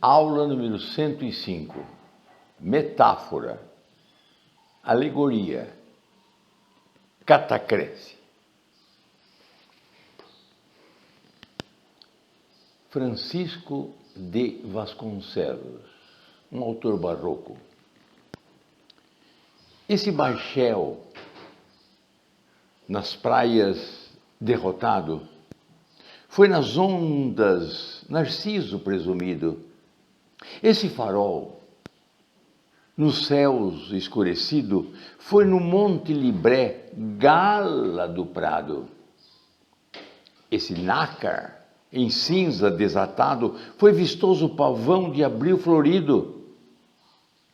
Aula número 105. Metáfora, alegoria, catacrese. Francisco de Vasconcelos, um autor barroco. Esse bachel, nas praias derrotado, foi nas ondas Narciso presumido. Esse farol, nos céus escurecido, foi no Monte Libré, gala do prado. Esse nácar, em cinza desatado, foi vistoso pavão de abril florido.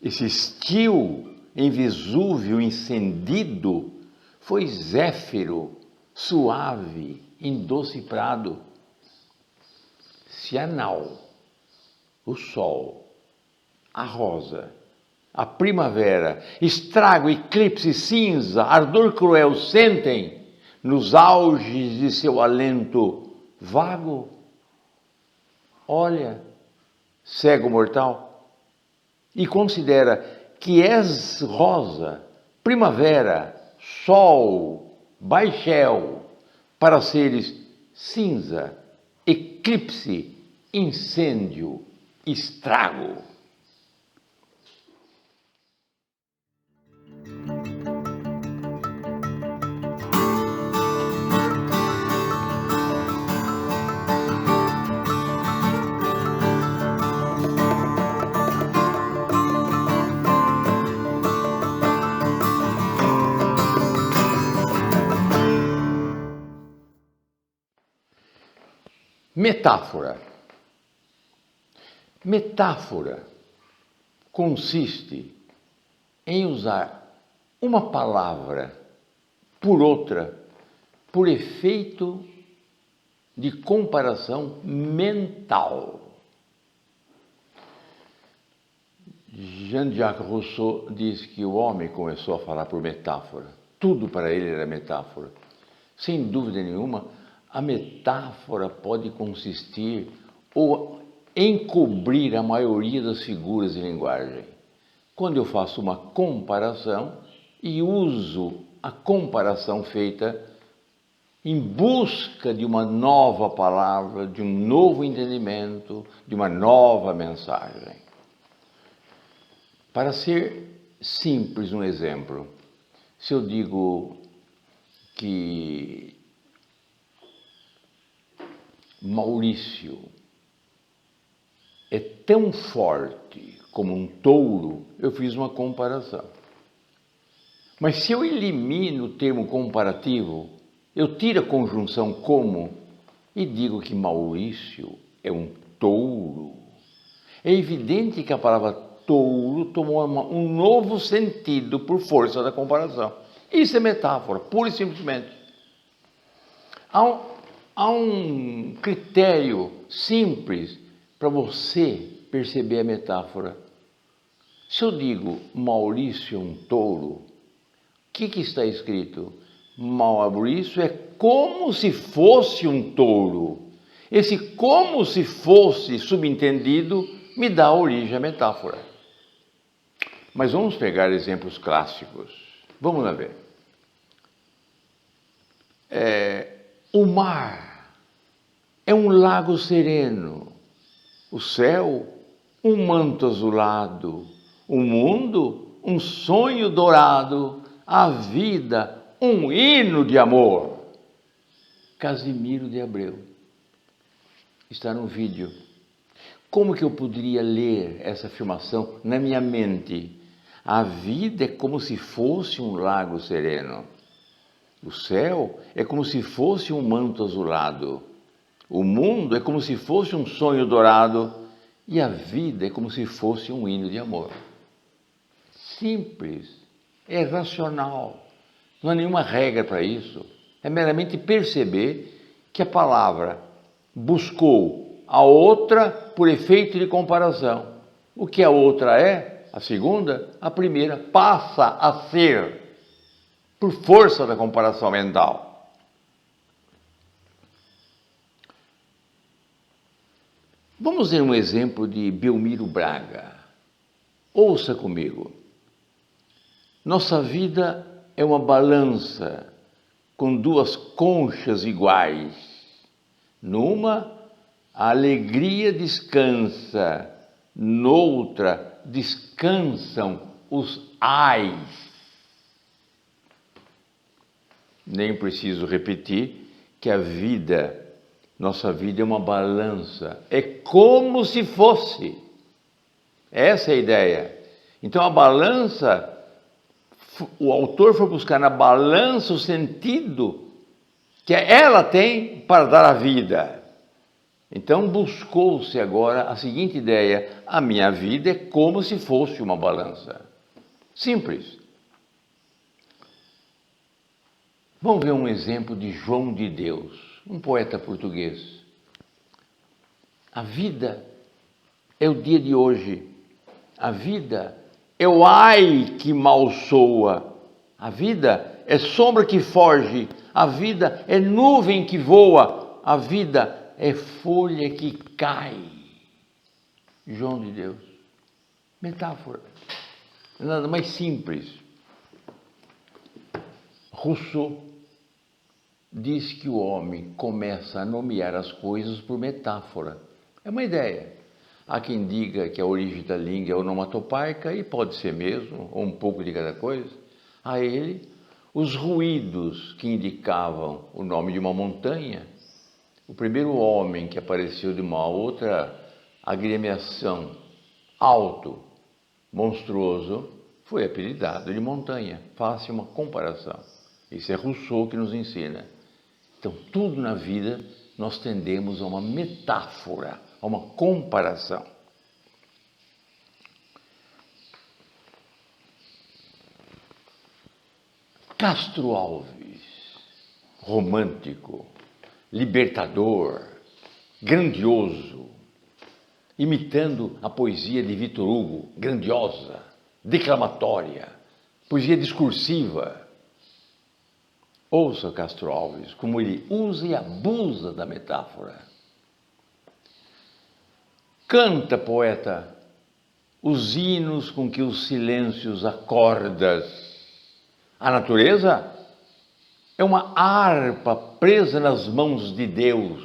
Esse estio, em Vesúvio incendido, foi zéfiro, suave, em doce prado. Se a nau, o sol, a rosa, a primavera, estrago, eclipse, cinza, ardor cruel sentem nos auges de seu alento vago, olha, cego mortal, e considera que és rosa, primavera, sol, baixel, para seres cinza, eclipse, incêndio, estrago. Metáfora. Metáfora consiste em usar uma palavra por outra, por efeito de comparação mental. Jean-Jacques Rousseau diz que o homem começou a falar por metáfora. Tudo para ele era metáfora. Sem dúvida nenhuma, a metáfora pode consistir ou encobrir a maioria das figuras de linguagem. Quando eu faço uma comparação e uso a comparação feita em busca de uma nova palavra, de um novo entendimento, de uma nova mensagem. Para ser simples, um exemplo, se eu digo que Maurício é tão forte como um touro, eu fiz uma comparação. Mas se eu elimino o termo comparativo, eu tiro a conjunção como e digo que Maurício é um touro, é evidente que a palavra touro tomou um novo sentido por força da comparação. Isso é metáfora, pura e simplesmente. Há um critério simples para você perceber a metáfora. Se eu digo Maurício é um touro, o que está escrito? Maurício é como se fosse um touro. Esse como se fosse subentendido me dá origem à metáfora. Mas vamos pegar exemplos clássicos. Vamos lá ver. O mar é um lago sereno, o céu, um manto azulado, o mundo, um sonho dourado, a vida, um hino de amor. Casimiro de Abreu. Está no vídeo. Como que eu poderia ler essa afirmação na minha mente? A vida é como se fosse um lago sereno. O céu é como se fosse um manto azulado. O mundo é como se fosse um sonho dourado. E a vida é como se fosse um hino de amor. Simples, é racional. Não há nenhuma regra para isso. É meramente perceber que a palavra buscou a outra por efeito de comparação. O que a outra é, a segunda, a primeira passa a ser por força da comparação mental. Vamos ver um exemplo de Belmiro Braga. Ouça comigo. Nossa vida é uma balança com duas conchas iguais. Numa, a alegria descansa, noutra, descansam os ais. Nem preciso repetir que a vida, nossa vida é uma balança, é como se fosse. Essa é a ideia. Então a balança, o autor foi buscar na balança o sentido que ela tem para dar a vida. Então buscou-se agora a seguinte ideia: a minha vida é como se fosse uma balança. Simples. Vamos ver um exemplo de João de Deus, um poeta português. A vida é o dia de hoje. A vida é o ai que mal soa. A vida é sombra que foge. A vida é nuvem que voa. A vida é folha que cai. João de Deus. Metáfora. Nada mais simples. Rousseau diz que o homem começa a nomear as coisas por metáfora. É uma ideia. Há quem diga que a origem da língua é onomatopaica, e pode ser mesmo, ou um pouco de cada coisa. A ele, os ruídos que indicavam o nome de uma montanha. O primeiro homem que apareceu de uma outra agremiação, alto, monstruoso, foi apelidado de montanha. Faça uma comparação. Isso é Rousseau que nos ensina. Então, tudo na vida nós tendemos a uma metáfora, a uma comparação. Castro Alves, romântico, libertador, grandioso, imitando a poesia de Victor Hugo, grandiosa, declamatória, poesia discursiva. Ouça Castro Alves, como ele usa e abusa da metáfora. Canta, poeta, os hinos com que os silêncios acordas. A natureza é uma harpa presa nas mãos de Deus.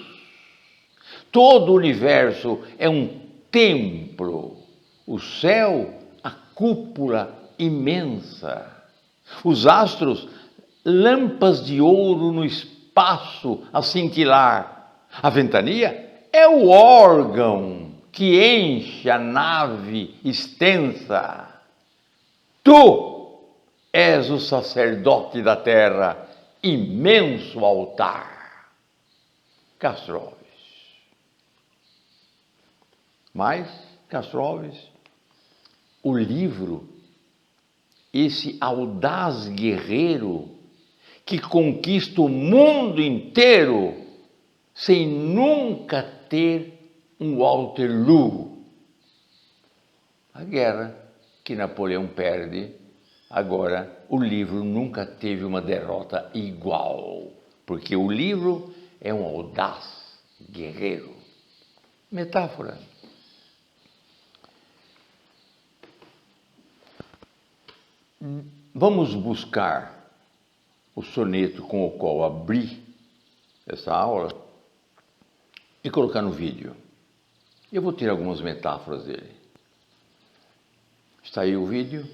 Todo o universo é um templo. O céu, a cúpula imensa. Os astros, lâmpadas de ouro no espaço a cintilar. A ventania é o órgão que enche a nave extensa. Tu és o sacerdote da terra, imenso altar. Castro Alves. Mas, Castro Alves, o livro, esse audaz guerreiro que conquista o mundo inteiro sem nunca ter um Waterloo. A guerra que Napoleão perde, agora o livro nunca teve uma derrota igual, porque o livro é um audaz guerreiro. Metáfora. Vamos buscar o soneto com o qual abri essa aula e colocar no vídeo. Eu vou tirar algumas metáforas dele. Está aí o vídeo.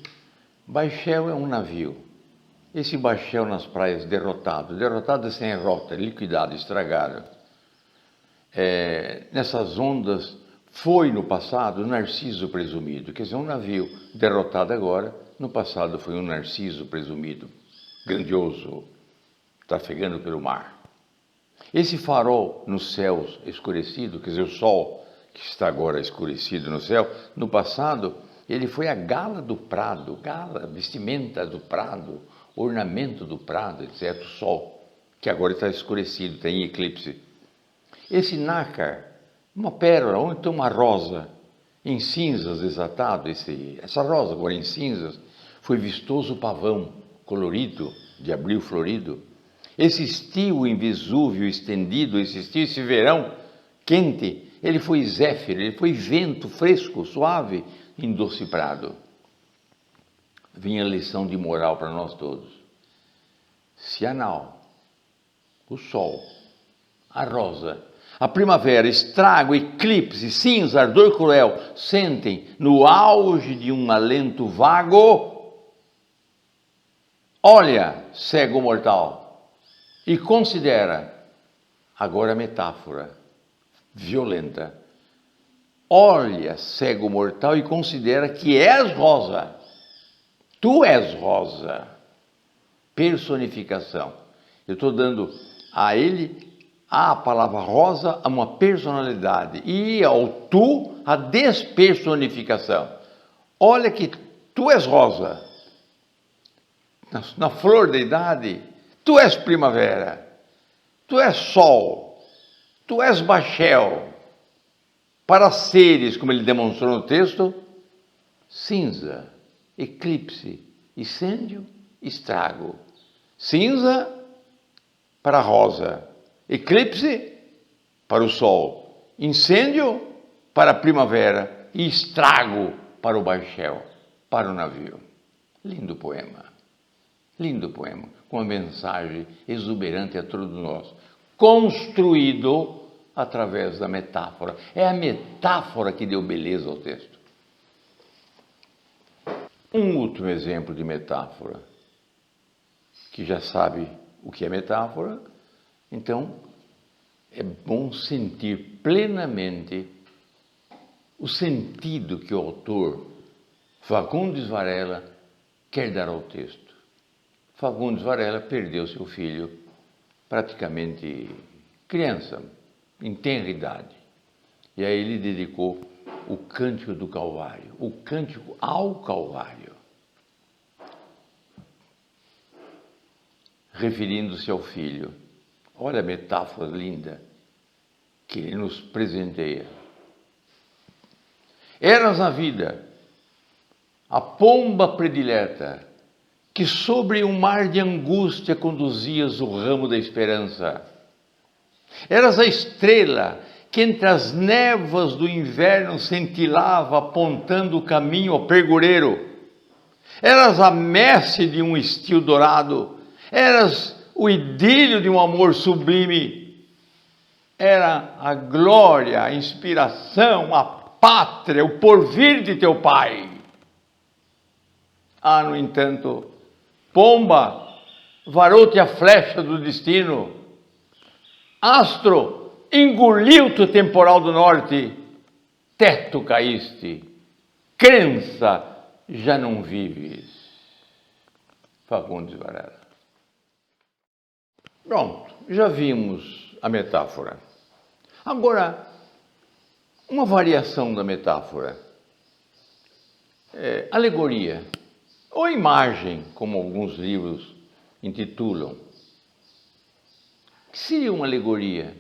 Baixel é um navio. Esse Baixel nas praias derrotado sem rota, liquidado, estragado. Nessas ondas foi no passado o Narciso presumido, quer dizer, um navio derrotado agora, no passado foi um Narciso presumido, grandioso, trafegando pelo mar. Esse farol nos céus escurecido, quer dizer, o sol que está agora escurecido no céu, no passado ele foi a gala do prado, gala, vestimenta do prado, ornamento do prado, etc. O sol, que agora está escurecido, está em eclipse. Esse nácar, uma pérola, ou então uma rosa, em cinzas desatado, essa rosa agora em cinzas, foi vistoso pavão, colorido, de abril florido. Esse estio em Vesúvio estendido, esse verão quente, ele foi zéfiro, ele foi vento fresco, suave, em doce prado. Vinha a lição de moral para nós todos. Se a nau, o sol, a rosa, a primavera, estrago, eclipse, cinza, ardor cruel, sentem no auge de um alento vago, olha, cego mortal, e considera, agora a metáfora violenta, olha, cego mortal, e considera que és rosa, tu és rosa, personificação. Eu estou dando a ele a palavra rosa a uma personalidade e ao tu a despersonificação. Olha que tu és rosa, na flor da idade, tu és primavera, tu és sol, tu és bachel, para seres, como ele demonstrou no texto, cinza, eclipse, incêndio, estrago. Cinza para a rosa, eclipse para o sol, incêndio para a primavera e estrago para o bachel, para o navio. Lindo poema, com uma mensagem exuberante a todos nós, construído através da metáfora. É a metáfora que deu beleza ao texto. Um último exemplo de metáfora, que já sabe o que é metáfora, então é bom sentir plenamente o sentido que o autor Fagundes Varela quer dar ao texto. Fagundes Varela perdeu seu filho praticamente criança, em tenra idade, e aí ele dedicou o Cântico do Calvário, o Cântico ao Calvário, referindo-se ao filho. Olha a metáfora linda que ele nos presenteia. Eras na vida a pomba predileta que sobre um mar de angústia conduzias o ramo da esperança. Eras a estrela que entre as névoas do inverno cintilava apontando o caminho ao pergureiro. Eras a messe de um estio dourado. Eras o idílio de um amor sublime. Era a glória, a inspiração, a pátria, o porvir de teu pai. Ah, no entanto, pomba, varou-te a flecha do destino. Astro, engoliu-te o temporal do norte. Teto caíste. Crença, já não vives. Fagundes Varela. Pronto, já vimos a metáfora. Agora, uma variação da metáfora. Alegoria, ou imagem, como alguns livros intitulam. O que seria uma alegoria?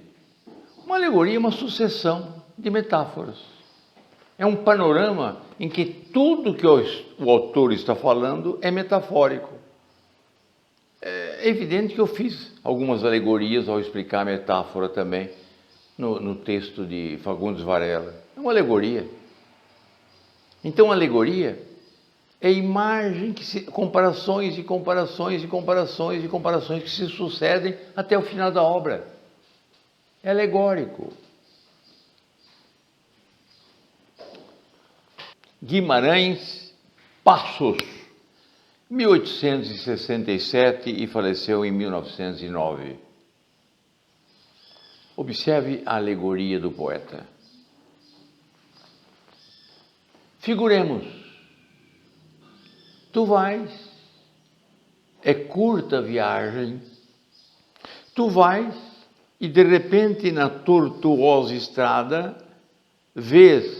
Uma alegoria é uma sucessão de metáforas. É um panorama em que tudo que o autor está falando é metafórico. É evidente que eu fiz algumas alegorias ao explicar a metáfora também no texto de Fagundes Varela. É uma alegoria. Então, alegoria é imagem, comparações e comparações e comparações e comparações que se sucedem até o final da obra. É alegórico. Guimarães Passos, 1867 e faleceu em 1909. Observe a alegoria do poeta. Figuremos, tu vais, é curta a viagem, tu vais e de repente na tortuosa estrada vês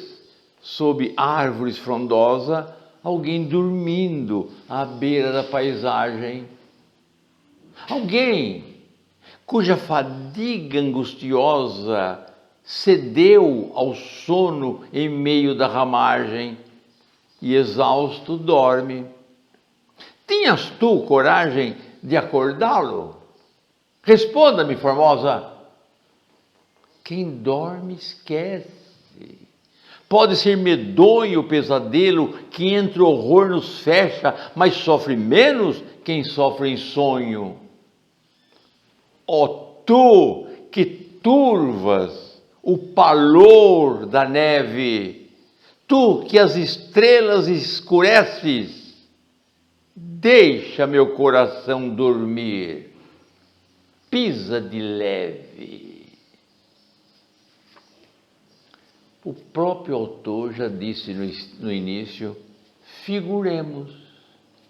sob árvores frondosas alguém dormindo à beira da paisagem. Alguém cuja fadiga angustiosa cedeu ao sono em meio da ramagem e exausto dorme. Tinhas tu coragem de acordá-lo? Responda-me, Formosa. Quem dorme esquece. Pode ser medonho o pesadelo que entre horror nos fecha, mas sofre menos quem sofre em sonho. Ó tu que turvas o palor da neve, tu que as estrelas escureces, deixa meu coração dormir, pisa de leve. O próprio autor já disse no início, figuremos,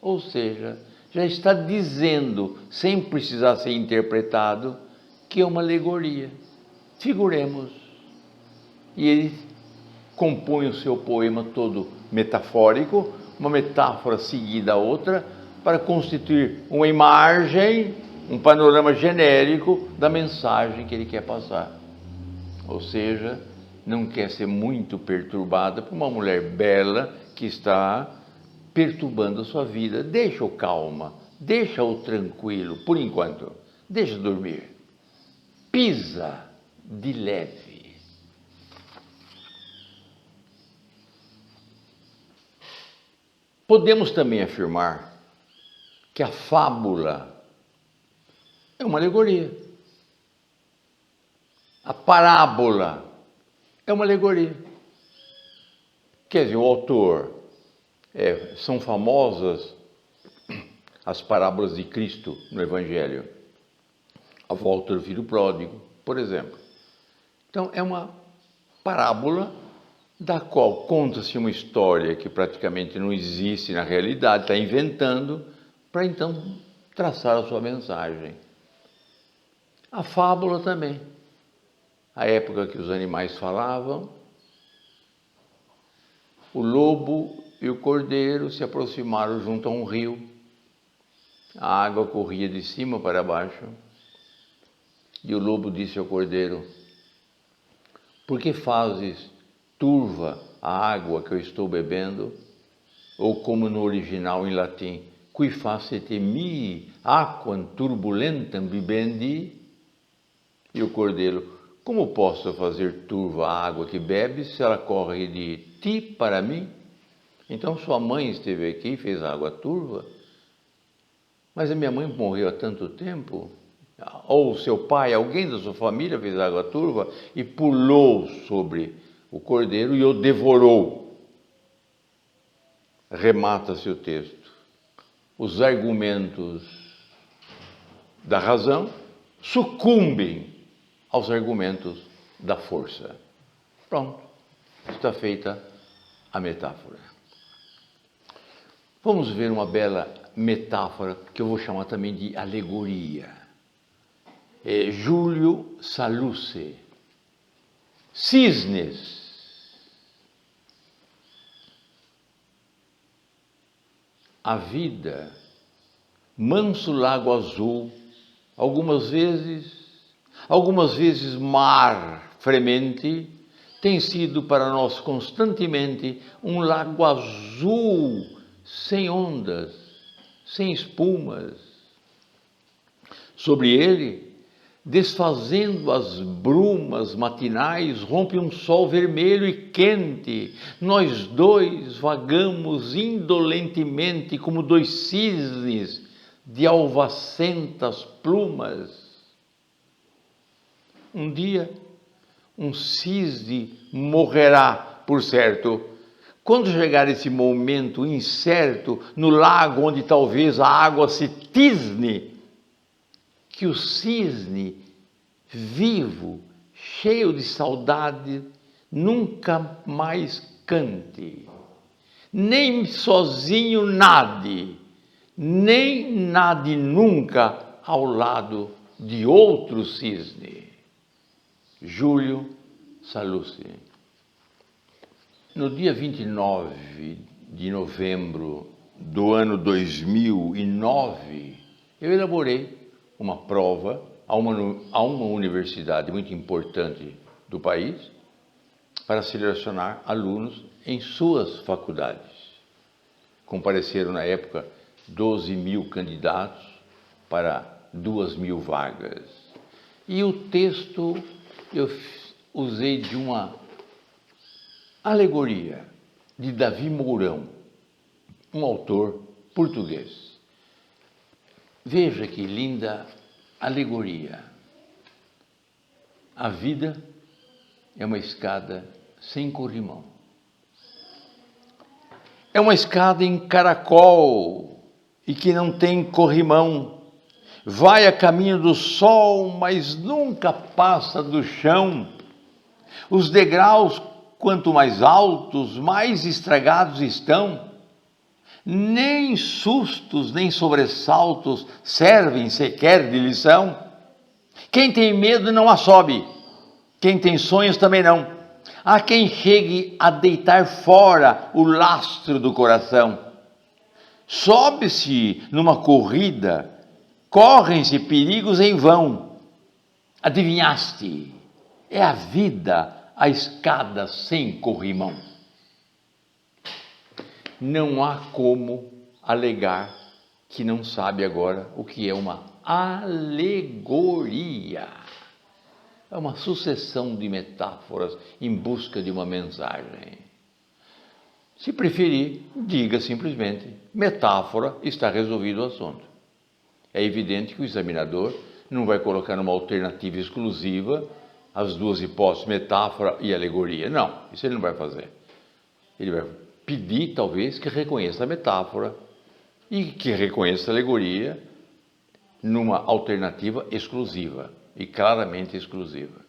ou seja, já está dizendo, sem precisar ser interpretado, que é uma alegoria. Figuremos. E ele compõe o seu poema todo metafórico, uma metáfora seguida a outra, para constituir uma imagem, um panorama genérico da mensagem que ele quer passar. Ou seja, não quer ser muito perturbada por uma mulher bela que está perturbando a sua vida. Deixa-o calma, deixa-o tranquilo, por enquanto. Deixa dormir. Pisa de leve. Podemos também afirmar que a fábula é uma alegoria. A parábola é uma alegoria. Quer dizer, o autor, são famosas as parábolas de Cristo no Evangelho. A volta do filho pródigo, por exemplo. Então, é uma parábola da qual conta-se uma história que praticamente não existe na realidade, está inventando, para então traçar a sua mensagem. A fábula também. A época que os animais falavam, o lobo e o cordeiro se aproximaram junto a um rio. A água corria de cima para baixo. E o lobo disse ao cordeiro: por que fazes turva a água que eu estou bebendo? Ou como no original em latim, qui facete mi aquam turbulentam bibendi? E o cordeiro: como posso fazer turva a água que bebes se ela corre de ti para mim? Então sua mãe esteve aqui e fez água turva? Mas a minha mãe morreu há tanto tempo. Ou seu pai, alguém da sua família fez água turva e pulou sobre o cordeiro e o devorou. Remata-se o texto. Os argumentos da razão sucumbem aos argumentos da força. Pronto, está feita a metáfora. Vamos ver uma bela metáfora que eu vou chamar também de alegoria. Júlio Sallusti. Cisnes. A vida, manso lago azul, algumas vezes mar fremente, tem sido para nós constantemente um lago azul, sem ondas, sem espumas. Sobre ele, desfazendo as brumas matinais, rompe um sol vermelho e quente. Nós dois vagamos indolentemente como dois cisnes de alvacentas plumas. Um dia, um cisne morrerá, por certo. Quando chegar esse momento incerto, no lago onde talvez a água se tisne, que o cisne, vivo, cheio de saudade, nunca mais cante, nem sozinho nade, nem nade nunca ao lado de outro cisne. Júlio Sallusti. No dia 29 de novembro do ano 2009, eu elaborei uma prova a uma universidade muito importante do país para selecionar alunos em suas faculdades. Compareceram na época 12.000 candidatos para 2.000 vagas. E o texto eu usei de uma alegoria de Davi Mourão, um autor português. Veja que linda alegoria. A vida é uma escada sem corrimão. É uma escada em caracol e que não tem corrimão. Vai a caminho do sol, mas nunca passa do chão. Os degraus, quanto mais altos, mais estragados estão. Nem sustos, nem sobressaltos servem sequer de lição. Quem tem medo não a sobe, quem tem sonhos também não. Há quem chegue a deitar fora o lastro do coração. Sobe-se numa corrida, correm-se perigos em vão. Adivinhaste? É a vida a escada sem corrimão. Não há como alegar que não sabe agora o que é uma alegoria. É uma sucessão de metáforas em busca de uma mensagem. Se preferir, diga simplesmente: metáfora, está resolvido o assunto. É evidente que o examinador não vai colocar numa alternativa exclusiva as duas hipóteses, metáfora e alegoria. Não, isso ele não vai fazer. Ele vai pedir, talvez, que reconheça a metáfora e que reconheça a alegoria numa alternativa exclusiva, e claramente exclusiva.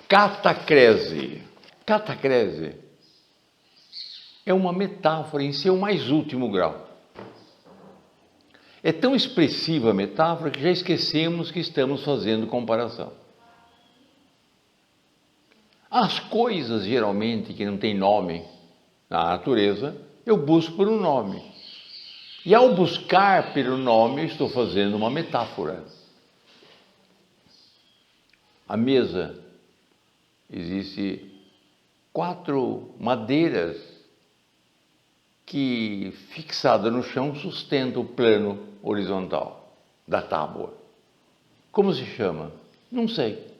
Catacrese. Catacrese é uma metáfora em seu mais último grau. É tão expressiva a metáfora que já esquecemos que estamos fazendo comparação. As coisas, geralmente, que não têm nome na natureza, eu busco por um nome. E ao buscar pelo nome, eu estou fazendo uma metáfora. A mesa, existe 4 madeiras que, fixada no chão, sustentam o plano horizontal da tábua. Como se chama? Não sei.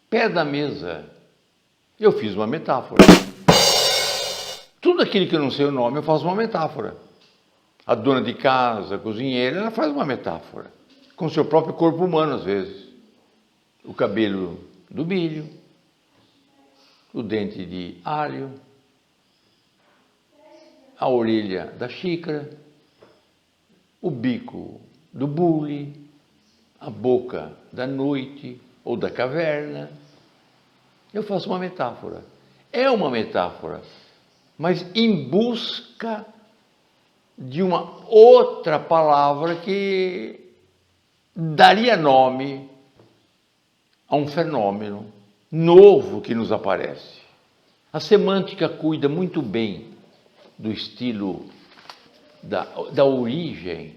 Pé da mesa, eu fiz uma metáfora. Tudo aquilo que eu não sei o nome, eu faço uma metáfora. A dona de casa, a cozinheira, ela faz uma metáfora. Com o seu próprio corpo humano, às vezes. O cabelo do milho, o dente de alho, a orelha da xícara, o bico do bule, a boca da noite ou da caverna. Eu faço uma metáfora. É uma metáfora, mas em busca de uma outra palavra que daria nome a um fenômeno novo que nos aparece. A semântica cuida muito bem do estilo, da origem,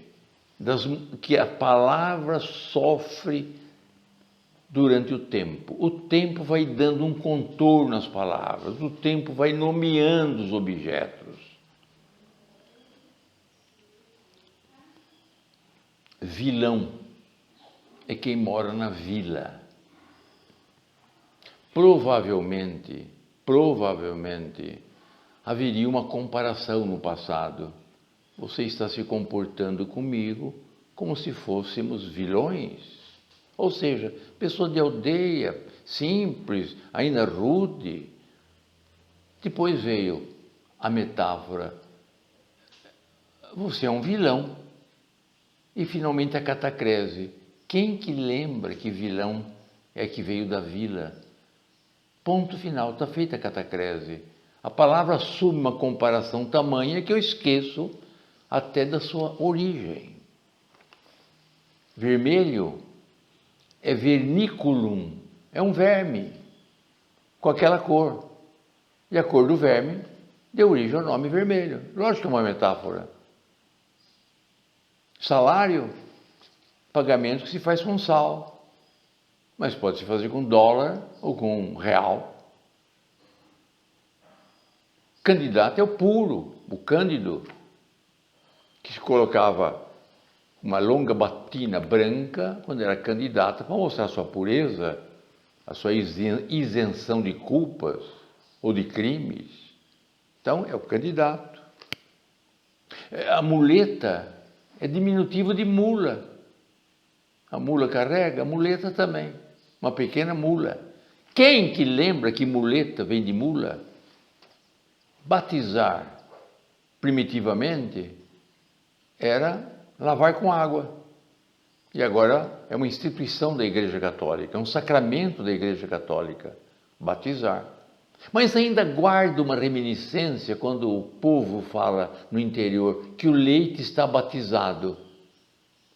que a palavra sofre durante o tempo. O tempo vai dando um contorno às palavras, o tempo vai nomeando os objetos. Vilão é quem mora na vila. Provavelmente, haveria uma comparação no passado. Você está se comportando comigo como se fôssemos vilões. Ou seja, pessoa de aldeia, simples, ainda rude. Depois veio a metáfora: você é um vilão. E finalmente a catacrese. Quem que lembra que vilão é que veio da vila? Ponto final, está feita a catacrese. A palavra assume uma comparação tamanha que eu esqueço até da sua origem. Vermelho é verniculum, é um verme com aquela cor. E a cor do verme deu origem ao nome vermelho. Lógico que é uma metáfora. Salário, pagamento que se faz com sal. Mas pode se fazer com dólar ou com real. Candidato é o puro, o cândido, que se colocava uma longa batina branca quando era candidata para mostrar sua pureza, a sua isenção de culpas ou de crimes. Então, é o candidato. A muleta é diminutivo de mula. A mula carrega, a muleta também. Uma pequena mula. Quem que lembra que muleta vem de mula? Batizar, primitivamente, era lavar com água. E agora é uma instituição da Igreja Católica, é um sacramento da Igreja Católica, batizar. Mas ainda guarda uma reminiscência quando o povo fala no interior que o leite está batizado.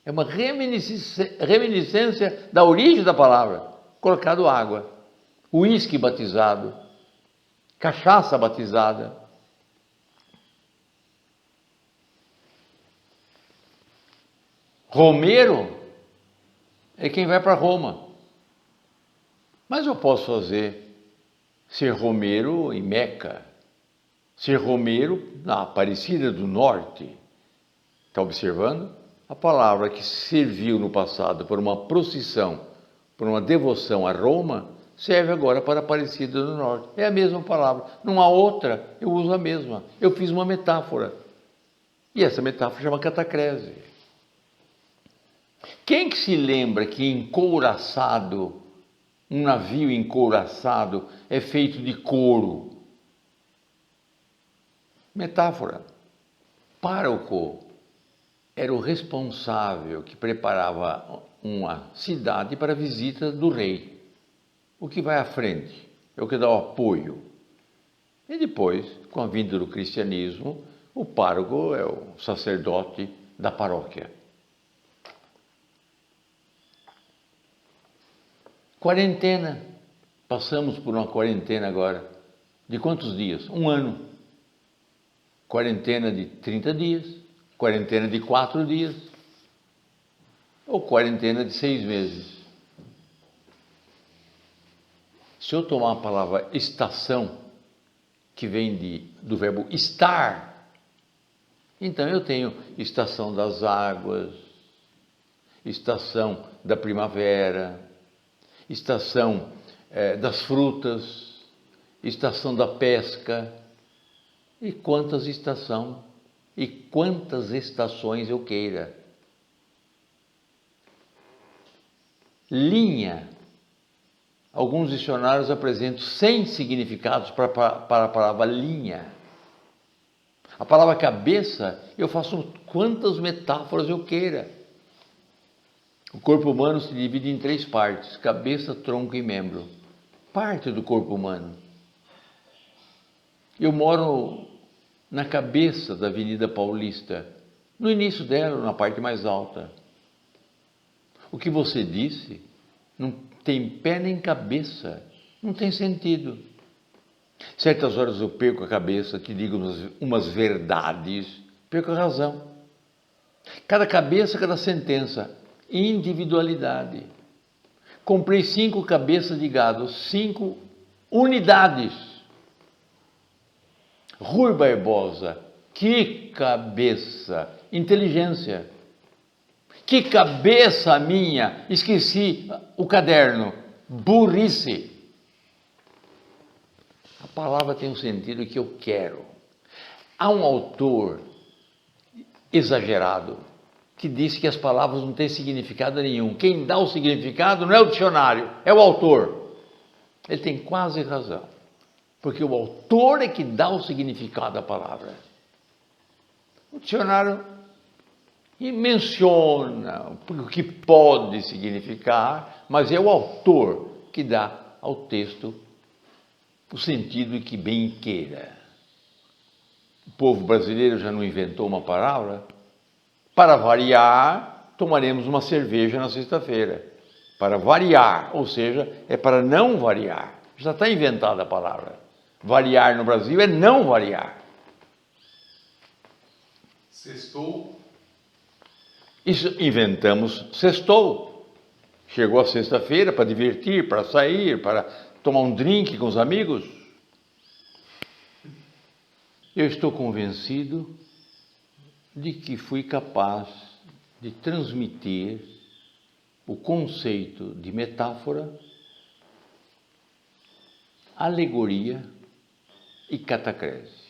É uma reminiscência da origem da palavra, colocado água. Uísque batizado, cachaça batizada. Romeiro é quem vai para Roma. Mas eu posso ser romeiro em Meca, ser romeiro na Aparecida do Norte. Está observando? A palavra que serviu no passado por uma procissão, por uma devoção a Roma, serve agora para a Aparecida do Norte. É a mesma palavra. Não há outra, eu uso a mesma. Eu fiz uma metáfora. E essa metáfora chama catacrese. Quem que se lembra que encouraçado, um navio encouraçado é feito de couro? Metáfora. Pároco era o responsável que preparava uma cidade para a visita do rei. O que vai à frente é o que dá o apoio. E depois, com a vinda do cristianismo, o pároco é o sacerdote da paróquia. Quarentena. Passamos por uma quarentena agora. De quantos dias? 1 ano. Quarentena de 30 dias. Quarentena de 4 dias. Ou quarentena de 6 meses. Se eu tomar a palavra estação, que vem do verbo estar, então eu tenho estação das águas, estação da primavera, estação das frutas, estação da pesca, e quantas estações eu queira. Linha. Alguns dicionários apresentam 100 significados para a palavra linha. A palavra cabeça, eu faço quantas metáforas eu queira. O corpo humano se divide em 3 partes: cabeça, tronco e membro. Parte do corpo humano. Eu moro na cabeça da Avenida Paulista, no início dela, na parte mais alta. O que você disse não tem pé nem cabeça, não tem sentido. Certas horas eu perco a cabeça, te digo umas verdades, perco a razão. Cada cabeça, cada sentença, individualidade. Comprei 5 cabeças de gado, 5 unidades. Rui Barbosa, que cabeça, inteligência. Que cabeça minha, esqueci o caderno, burrice. A palavra tem um sentido que eu quero. Há um autor exagerado que disse que as palavras não têm significado nenhum. Quem dá o significado não é o dicionário, é o autor. Ele tem quase razão, porque o autor é que dá o significado à palavra. O dicionário menciona o que pode significar, mas é o autor que dá ao texto o sentido que bem queira. O povo brasileiro já não inventou uma palavra? Para variar, tomaremos uma cerveja na sexta-feira. Para variar, ou seja, é para não variar. Já está inventada a palavra. Variar no Brasil é não variar. Sextou. Isso, inventamos sextou. Chegou a sexta-feira para divertir, para sair, para tomar um drink com os amigos. Eu estou convencido de que fui capaz de transmitir o conceito de metáfora, alegoria e catacrese.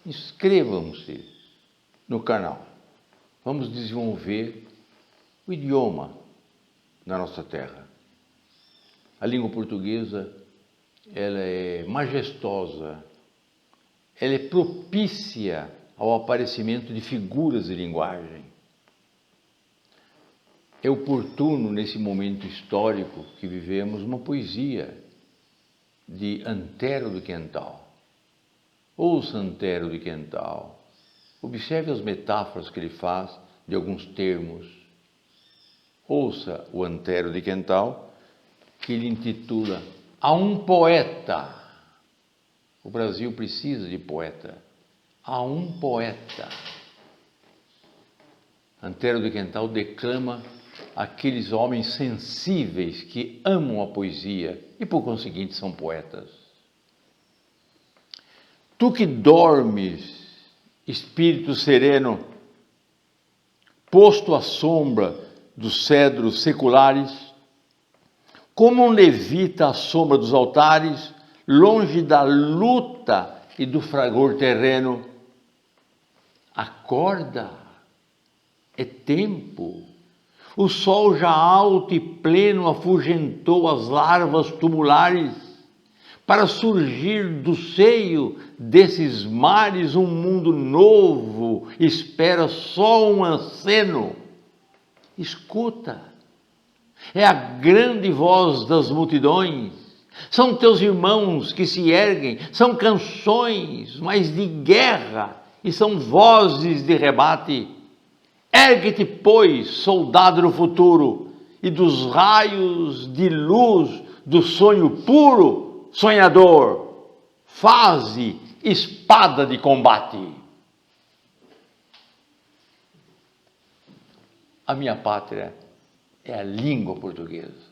Inscrevam-se no canal. Vamos desenvolver o idioma da nossa terra. A língua portuguesa, ela é majestosa, ela é propícia ao aparecimento de figuras de linguagem. É oportuno, nesse momento histórico que vivemos, uma poesia de Antero de Quental. Ouça Antero de Quental, observe as metáforas que ele faz de alguns termos. Ouça o Antero de Quental, que ele intitula A um Poeta. O Brasil precisa de poeta. A um poeta. Antero de Quental declama aqueles homens sensíveis que amam a poesia e, por conseguinte, são poetas. Tu que dormes, espírito sereno, posto à sombra dos cedros seculares, como um levita à sombra dos altares, longe da luta e do fragor terreno, acorda, é tempo. O sol já alto e pleno afugentou as larvas tumulares, para surgir do seio desses mares um mundo novo, espera só um aceno. Escuta, é a grande voz das multidões, são teus irmãos que se erguem, são canções, mas de guerra, e são vozes de rebate. Ergue-te, pois, soldado do futuro, e dos raios de luz do sonho puro, sonhador, faze espada de combate. A minha pátria é a língua portuguesa.